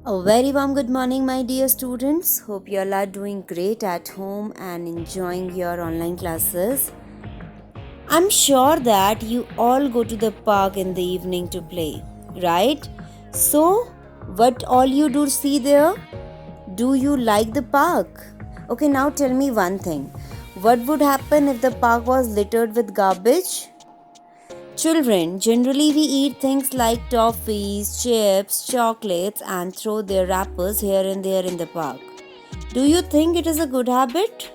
A very warm good morning, my dear students. Hope you all are doing great at home and enjoying your online classes. I'm sure that you all go to the park in the evening to play, right? So, what all you do see there? Do you like the park? Okay, now tell me one thing. What would happen if the park was littered with garbage? Children, generally we eat things like toffees, chips, chocolates and throw their wrappers here and there in the park. Do you think it is a good habit?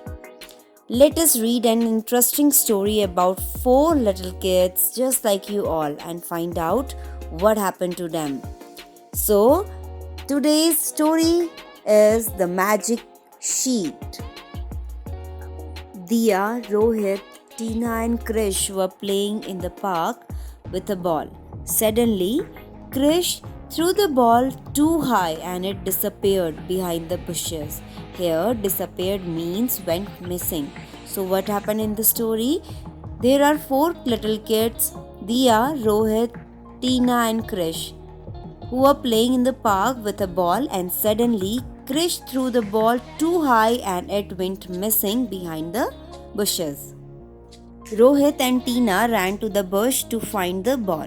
Let us read an interesting story about four little kids just like you all and find out what happened to them. So, today's story is the magic sheet. Dia, Rohit, Tina, and Krish were playing in the park with a ball. Suddenly, Krish threw the ball too high and it disappeared behind the bushes. Here, disappeared means went missing. So, what happened in the story? There are four little kids Dia, Rohit, Tina, and Krish who were playing in the park with a ball, and suddenly Krish threw the ball too high and it went missing behind the bushes. Rohit and Tina ran to the bush to find the ball.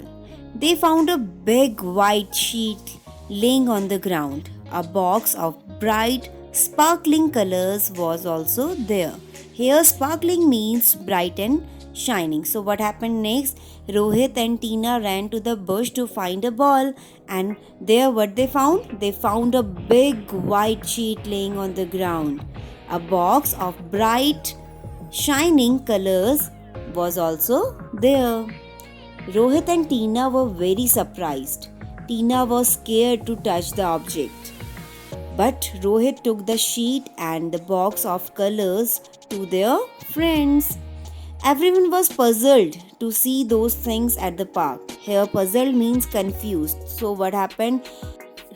They found a big white sheet laying on the ground. A box of bright, sparkling colors was also there. Here, sparkling means bright and shining. So, what happened next? Rohit and Tina ran to the bush to find a ball, and there, what they found? They found a big white sheet laying on the ground. A box of bright, shining colors was also there. Rohit and Tina were very surprised. Tina was scared to touch the object. But Rohit took the sheet and the box of colors to their friends. Everyone was puzzled to see those things at the park. Here, puzzled means confused. So, what happened?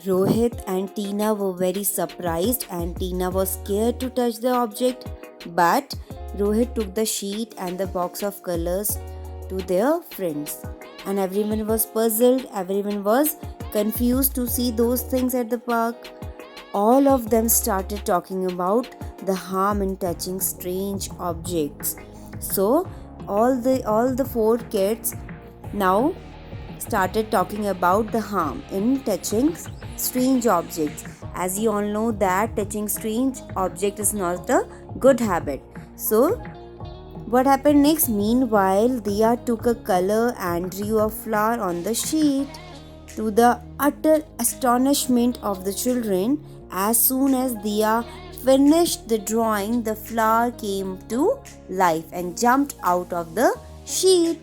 Rohit and Tina were very surprised, and Tina was scared to touch the object. But Rohit took the sheet and the box of colors to their friends. And everyone was puzzled, everyone was confused to see those things at the park. All of them started talking about the harm in touching strange objects. So all the four kids now started talking about the harm in touching strange objects. As you all know that touching strange object is not a good habit. So what happened next? Meanwhile, Dia took a color and drew a flower on the sheet. To the utter astonishment of the children, as soon as Dia finished the drawing, the flower came to life and jumped out of the sheet.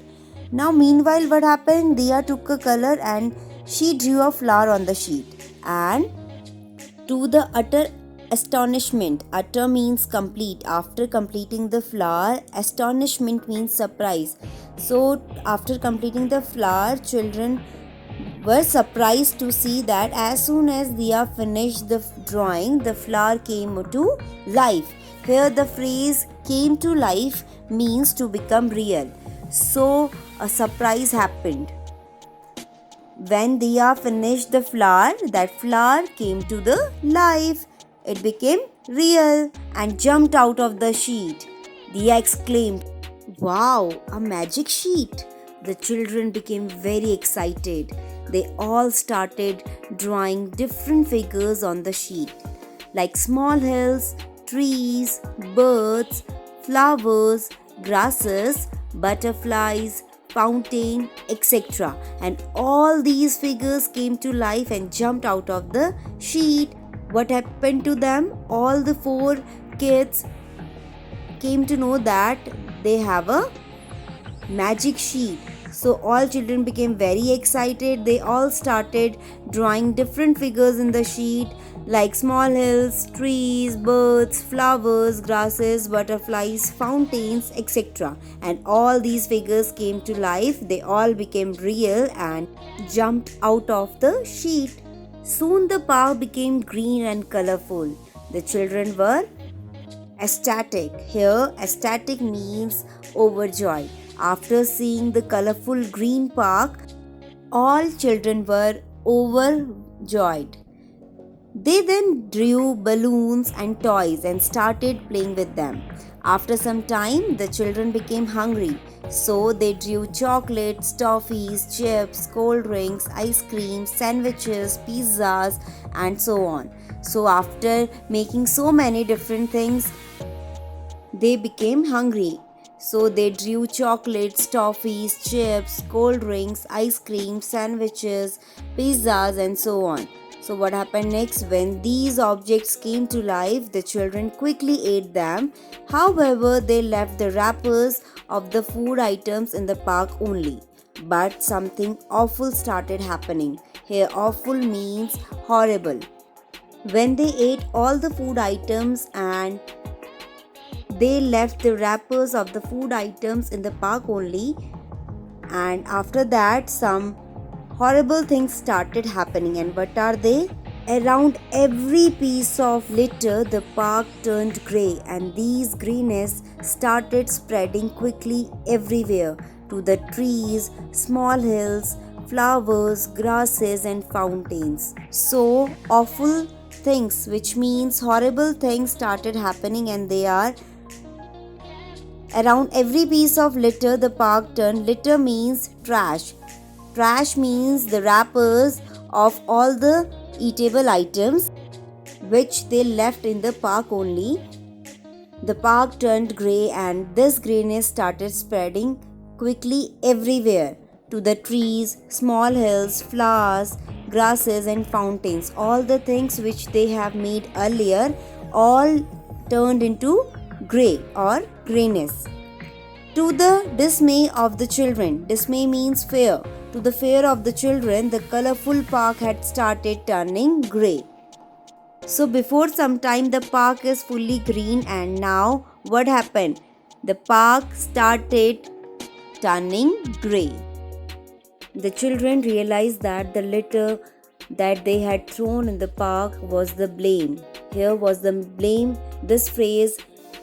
Now, meanwhile, what happened? Dia took a color and she drew a flower on the sheet. And to the utter astonishment, utter means complete. After completing the flower, astonishment means surprise. So, after completing the flower, children were surprised to see that as soon as Dia finished the drawing, the flower came to life. Here, the phrase came to life means to become real. So, a surprise happened. When Dia finished the flower, that flower came to the life. It became real and jumped out of the sheet. Dia exclaimed, "Wow, a magic sheet!" The children became very excited. They all started drawing different figures on the sheet, like small hills, trees, birds, flowers, grasses, butterflies, fountain, etc. And all these figures came to life and jumped out of the sheet. What happened to them? All the four kids came to know that they have a magic sheet. So all children became very excited. They all started drawing different figures in the sheet like small hills, trees, birds, flowers, grasses, butterflies, fountains, etc. And all these figures came to life. They all became real and jumped out of the sheet. Soon the park became green and colorful. The children were ecstatic. Here, ecstatic means overjoyed. After seeing the colorful green park, all children were overjoyed. They then drew balloons and toys and started playing with them. After some time, the children became hungry, so they drew chocolates, toffees, chips, cold drinks, ice cream, sandwiches, pizzas, and so on. So, after making so many different things, they became hungry. So they drew chocolates, toffees, chips, cold drinks, ice cream, sandwiches, pizzas, and so on. So, what happened next? When these objects came to life, the children quickly ate them. However, they left the wrappers of the food items in the park only. But something awful started happening. Here, awful means horrible. When they ate all the food items and they left the wrappers of the food items in the park only, and after that some horrible things started happening. And what are they? Around every piece of litter the park turned grey, and these greenness started spreading quickly everywhere, to the trees, small hills, flowers, grasses, and fountains. So awful things, which means horrible things, started happening, and they are around every piece of litter the park turned. Litter means trash. Trash means the wrappers of all the eatable items which they left in the park only. The park turned grey, and this greyness started spreading quickly everywhere, to the trees, small hills, flowers, grasses, and fountains. All the things which they have made earlier all turned into grey or greyness. To the dismay of the children, dismay means fear. To the fear of the children, the colorful park had started turning grey. So, before some time, the park is fully green, and now what happened? The park started turning grey. The children realized that the litter that they had thrown in the park was the blame. Here was the blame. This phrase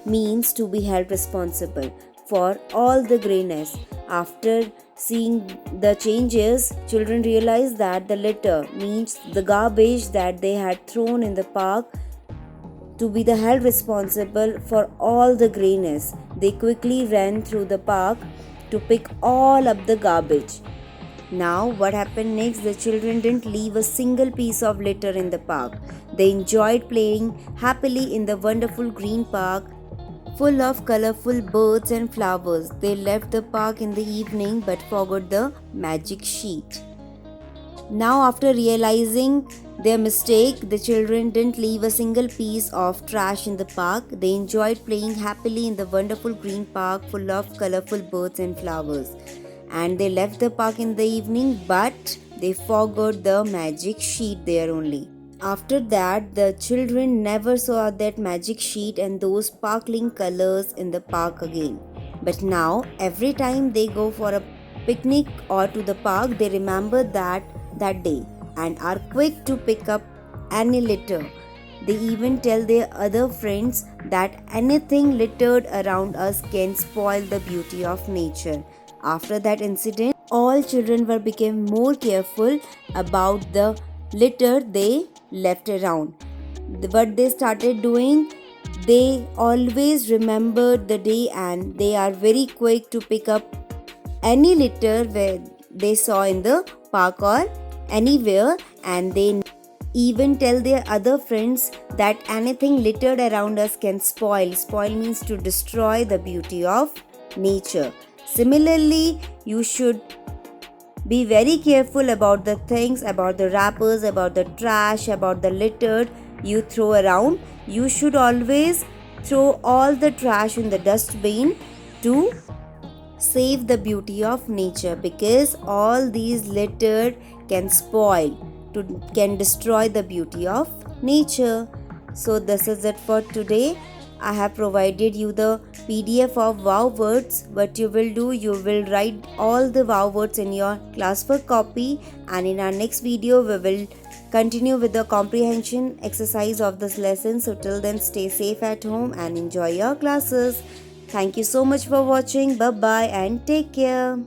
means to be held responsible for all the greyness. After seeing the changes, children realized that the litter means the garbage that they had thrown in the park to be the held responsible for all the greyness. They quickly ran through the park to pick all up the garbage. Now, what happened next? The children didn't leave a single piece of litter in the park. They enjoyed playing happily in the wonderful green park full of colorful birds and flowers. They left the park in the evening but forgot the magic sheet. Now, after realizing their mistake, the children didn't leave a single piece of trash in the park. They enjoyed playing happily in the wonderful green park full of colorful birds and flowers. And they left the park in the evening, but they forgot the magic sheet there only. After that, the children never saw that magic sheet and those sparkling colors in the park again. But now, every time they go for a picnic or to the park, they remember that day and are quick to pick up any litter. They even tell their other friends that anything littered around us can spoil the beauty of nature. After that incident, all children became more careful about the litter they left around. What they started doing, they always remembered the day and they are very quick to pick up any litter where they saw in the park or anywhere, and they even tell their other friends that anything littered around us can spoil. Spoil means to destroy the beauty of nature. Similarly, you should be very careful about the things, about the wrappers, about the trash, about the litter you throw around. You should always throw all the trash in the dustbin to save the beauty of nature, because all these litter can spoil, can destroy the beauty of nature. So this is it for today. I have provided you the PDF of wow words. What you will do, you will write all the wow words in your classwork copy, and in our next video we will continue with the comprehension exercise of this lesson. So till then, stay safe at home and enjoy your classes. Thank you so much for watching. Bye bye and take care.